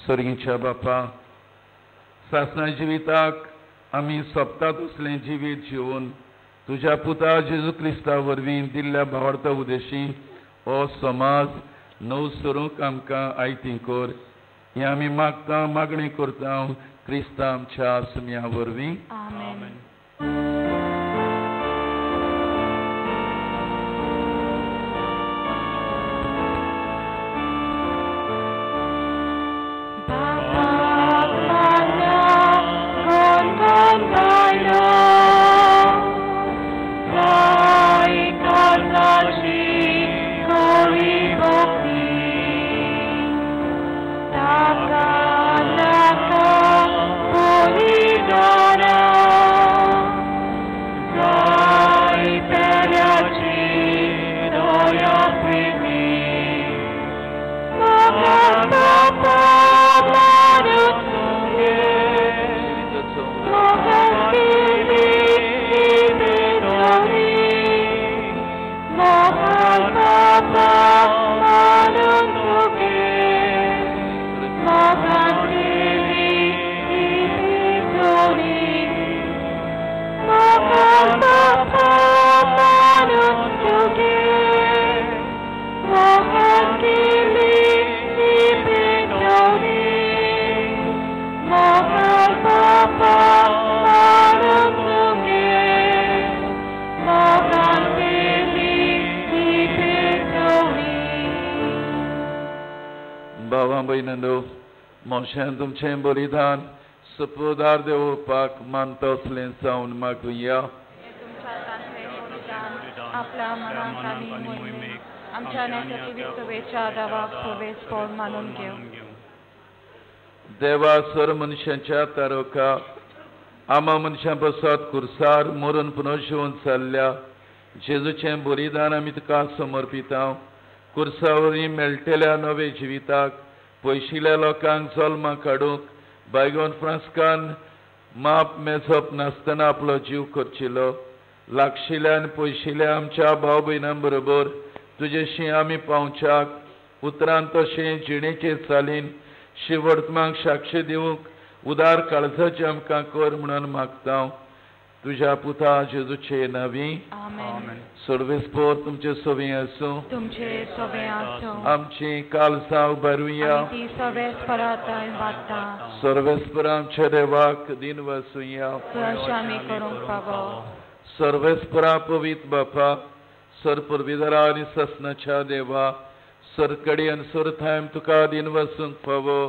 सर्गीच्या बापा, सासणा जिविताक आमी सोंपता तसलें जिवीत जिवन तुज्या पुता जेजू क्रिस्ता वरवीं दिल्ल्या भावार्थ उदेशी हो समाज नव सरूंक आमकां आयती कर. हें आमी मागता, मागणी करता क्रिस्ता आमच्या सुम्या वरवीं. आमेन. मोशें तुमचें बलिदान सपोदार देवपाक मानता असलें जावन मागुया. आपल्या मनात आणि मोहिमेक आमच्या नेत्याच्या दावाक सवेस्पर मानून घेऊ. देवा सर मनशांच्या तारका आमा मनशां बसत कुर्सार मरून पुनर्जीवन चालल्या जेजूचें बलिदान आमी तुका समर्पिता. कुर्सावरी मेळटल्या नवे जिविताक पयशिल्ल्या लोकांक जल्मा काडूंक बायगोन फ्रांस्कान माप मेजप नासतना आपलो जीव करचिलो. लागशिल्ल्या आनी पयशिल्ल्या आमच्या भाव भयणां बरोबर तुजेशी आमी पावच्याक उतरांत तशें जिणेचे चालीन शिवर्तमाक साक्षी दिवंक उदार काळजाचें आमकां कर म्हणून मागता. तुज्या पुता जेजूचे नांवी. सर्वेस्पर तुमचे सोबी आसूं. तुमचे सोबे आसूं. आमची काळजां उबारुया. सर्वेस्पर आमच्या देवाक दिन वासुया. सर्वेस्परा पवित्र बापा, सर पुर्विदरा आनी ससनाच्या देवा, सरकडी आनी सरथायम तुका दिन वासूंक फावो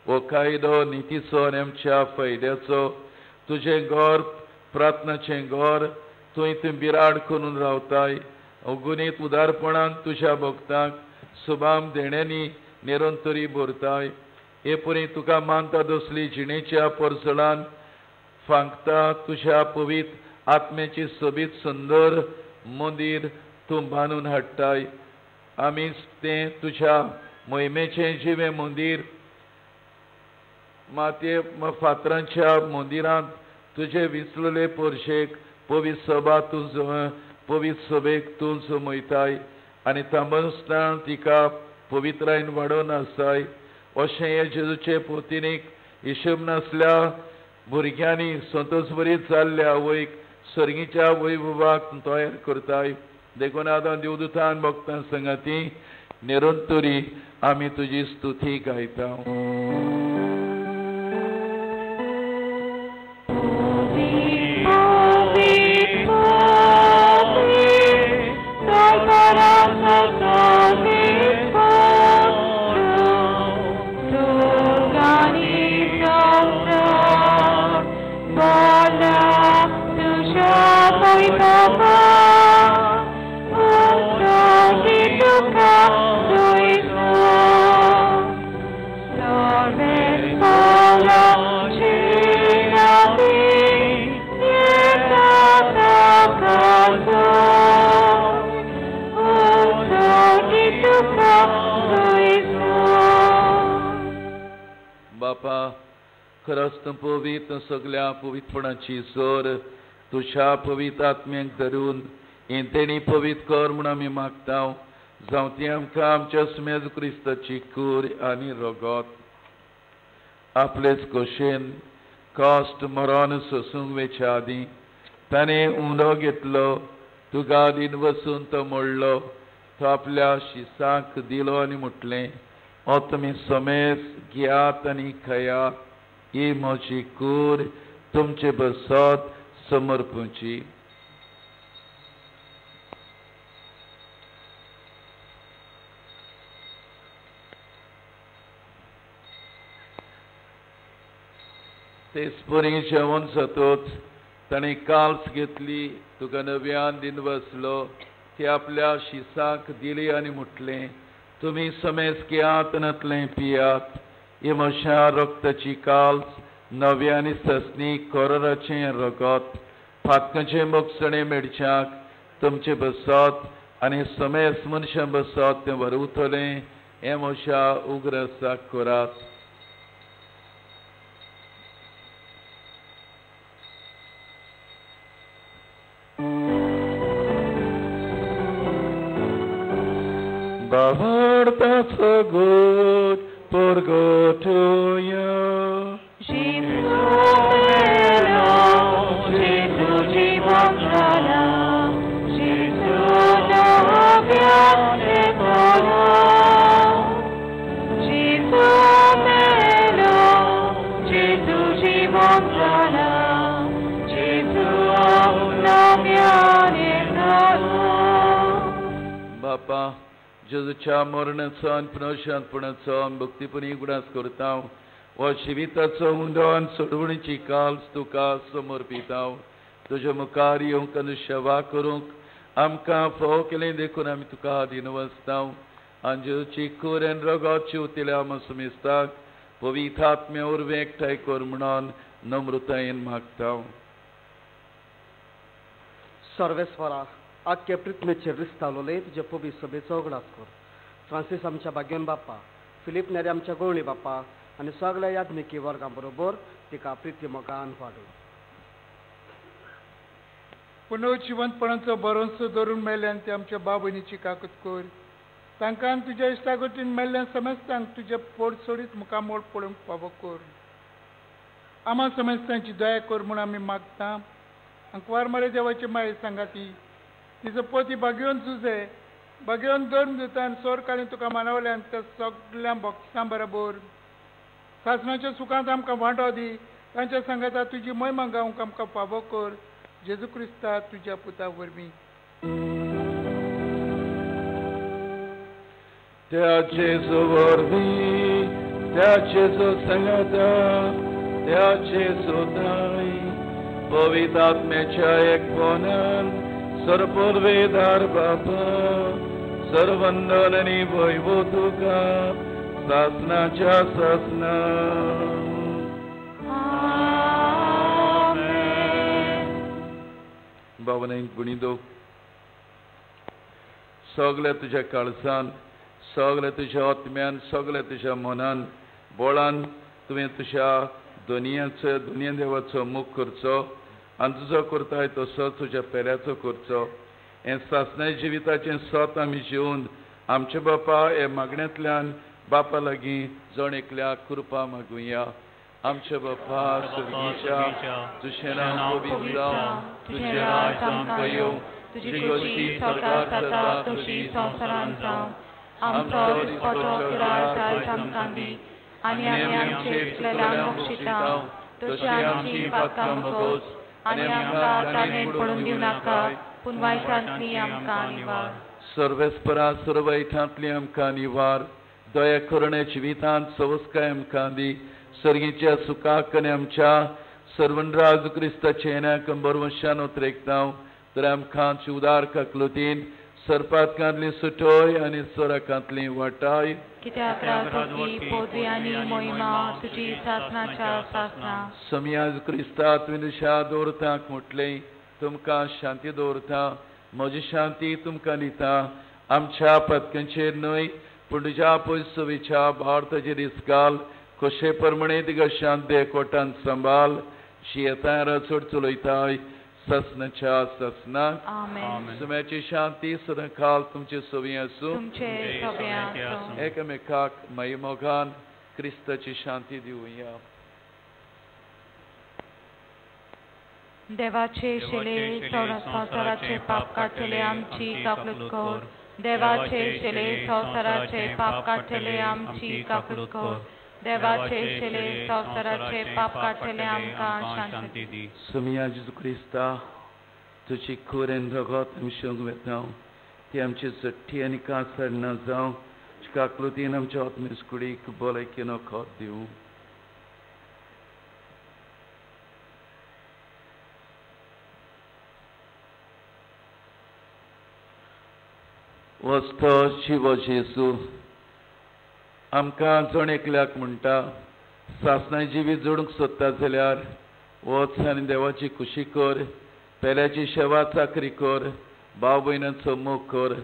हो कायदो नितीचो आनी आमच्या फायद्याचो. तुजें गोर प्रार्थनाचें गोर तुवें थंय बिराड करून रावताय. अगुनीत उदारपणान तुज्या भक्तांक सुबाम देण्यांनी निरंतरी भरताय. हे परी तुका मानता दसली जिणेच्या परसळान फांकता तुज्या पवित्र आत्म्याची सोबीत सुंदर मंदीर तूं बांदून हाडटाय. आमी तें तुज्या मोहिमेचें जिवें मंदीर मातये फातरांच्या मंदिरांत तुजे विसलले पोरशेक पवित्र सभा तूं पवित्र सभेक तूं जमयताय आनी तांबसतान तिका पवित्रायन वाडोवन आसाय. अशें हे जेजूचे पोतिनीक हिशोब नासल्या भुरग्यांनी संतोश बरी जाल्ल्या वैक सर्गीच्या वैभवाक तयार करताय. देखून आतां देवदूतान भक्तां संगाती निरंतरी आमी तुजी स्तुती गायता. बापा, खरंच तूं पवित्र सगळ्या पवित्रपणाची सोर तुझ्या पवित्र आत्म्याक धरून हें तेणी पवित्र कर म्हूण आमी मागता. जावं ती आमकां आमच्या सुमेज क्रिस्ताची कूर आनी रगत. आपलेच खोशेन कॉस्ट मरण सोसूंक वेच्या आदीं ताणें उंडो घेतलो, तुका आदीन वचून तो मोडलो, तो आपल्या शिसांक दिलो आनी म्हटलें, हो तुमी समेस घेयात आनी खायात, ही म्हजी कूड तुमचे बसत समर्पूची. तेसपरी जेवण जातोच ताणें काल्स घेतली, तुका नव्यान दिन बसलो, ती आपल्या शिसांक दिली आनी म्हटलें, तुमी समेस घेयात नातलें पियात, ही म्हज्या रक्ताची काल्स नव्यानी ससनी कोराचें रगत, फातकांचे मोगसणे मेडच्याक तुमचे बसत आनी समेस मनशां बसत तें वरवतलें, हें म्हज्या उगरसाक करात. Bavartață gut, purgătuia. Bapa, Jezuच्या मरणाचो आनी पुनशांतपणाचो भक्तीपणी गुणास करता, हो जिविताचो उंडो आनी सोडवणीची काल्स तुका समर्पिता. तुज्या मुखार येवंक आनी सेवा करूंक आमकां फोव केलें देखून आमी तुका आदीन वचता. आनी जेजूची कूड आनी रगत चिवतिल्या आमी समेस्ताक पवित्र आत्म्या उर्बें एकठांय कर म्हणून नम्रतायेन मागता. सर्वेस्वरा आख्खे पृथ्वीचेर रिस्तावलोले तुजे पवित्र सभेचो उगडास कर. फ्रांसीस आमच्या भाग्यन बाप्पा, फिलीप नेरे आमच्या गोवळी बाप्पा आनी सगळ्या यात्मिकी वर्गां बरोबर तिका प्रिती मोगान वाडय. पुनर्जिवंतपणाचो भरोसो धरून मेल्यान ते आमच्या भाव भयणीची काकूत कर. तांकां तुज्या इश्टागतीन मेल्ल्या समेस्तांक तुजे पोट सोडीत मुखामोळ पळोवंक फावो कर. आमा समेस्तांची दया कर म्हूण आमी मागता. अंकवार मरे देवाची माय सांगाती तिजो पोती भाग्योन झुजे भाग्योन धर्म दिता आनी सोर काळी तुका मानवल्यान त्या सगळ्या भक्तां बरोबर सासणाच्या सुखांत आमकां वांटो दी. तांच्या सांगाता तुजी महिमा गावंक आमकां फावो कर. जेजू क्रिस्ता तुज्या पुता वरवीं. त्या जेजू वरवीं, त्या जेजू सांगाता, त्या जेजू दाय, पवित्र आत्म्याच्या एकपणान सर्वोर्वेदार बापा, सर्वंदन आनी वैभव तुका सासणाच्या सासना. भावनेक गुणिदो सगळ्या तुज्या काळजान, सगळ्या तुज्या आत्म्यान, सगळ्या तुज्या मनान बोळान तुवें तुज्या दुनिया देवाचो मुख करचो आनी तुजो करताय तसो तुज्या पेऱ्याचो करचो. हें सासणाय जिविताचें सत आमी जिवन आमचे बापा हे मागण्यांतल्यान बापा लागीं जण एकल्याक कृपा मागुया. आमचे बापा स्वर्गीच्या, तुजें नांव पवित्र जावं, तुजें राज आमकां येवं, तुजी कशी स्वर्गांत जाता तशी संवसारांत जावं. आमचो दिसपतो पुराय आयज आमकां दी आनी आमी आमचे इश्टांक बक्षिता तशी आमची पातकां मागोस आनी आमकां ताणें पडून दिवं नाका पूण वायटांतली आमकां निवार. सर्वेस्परा सर्व वायटांतली आमकां निवार. दया करून जिवितांत सवस्काय आमकां दी. सर्गीच्या सुखाक आनी आमच्या सर्वनराज क्रिस्ताचे येण्याक बरवशान उतरेकता. तर आमकां उदार काकलुतीन सर्पातकांतली सुटोय आनी सोराकांतली वाटाय. कित्याक राजोगी पोदवी आनी मोहिमा तुजी सासणाच्या सासना. समयाज क्रिस्ता तुवें दिशा दवरताक म्हटलें, तुमकां शांती दवरता, म्हजी शांती तुमकां दिता. आमच्या पतकांचेर न्हय पूण तुज्या पयसुवेच्या भारताचेर इस्काल. कशे प्रमाणे तिका शांती एकवटान सांबाळ. जियेताय रचोड चलयताय ससनाच्या ससनाक. सुम्याची शांती सदांकाल तुमचे सोबी आसूं. एकामेकाक माई मोगान क्रिस्ताची शांती दिवया. देवाचे शेले संसाराचे पाप काढलेले आमची काकूट कर. देवाचे शेले संसाराचे पाप काढलेले आमची काकूट कर. देवाचे शेले संसाराचे पाप काढलेले आमकां शांती दी. सुमिया जेजू क्रिस्ता तुझी खोरेन रगत मिशोंक वेता ती आमची सठ्ठी आनी कासर न जावं काकलुतीन आमच्या आत्मेस्कुडीक भलायकेन खत दिवं. वस्तो शिव जेसू आमकां जण एकल्याक म्हणटा सासणाय जिवीत जोडूंक सोदता जाल्यार वच आनी देवाची खुशी कर. पेल्याची सेवा चाकरी कर. भाव भयणांचो मोग कर.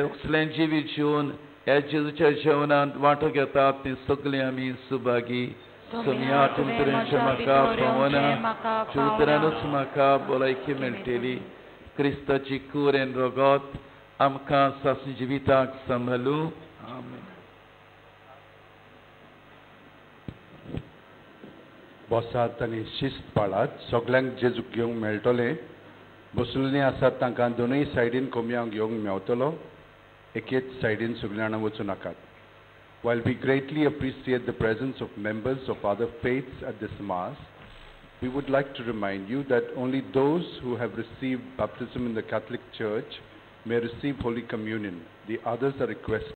असलें जिवीत जिवन ह्या जेजूच्या जेवणांत वांटो घेतात ती सगळीं आमी सुभागी. सोमिया तुमतऱ्यांचे म्हाका पावना चुतरानूच म्हाका भलायकी मेळटली. क्रिस्ताची कुरेन रगत आमकां सासणी जिविताक सांबाळूं. आमेन. बसात आनी शिस्त पाळात. सगल्यांक जेजूक घेवंक मेळटलें. बसलेलीं आसात तांकां दोनूय सायडीन कोंबयांक घेवंक मेवतलो. एकेच सायडीन सगळीं जाणां वचूं नाकात. While we greatly appreciate the presence of members of other faiths at this Mass, we would like to remind you that only those who have received baptism in the Catholic Church may receive Holy Communion. The others are requested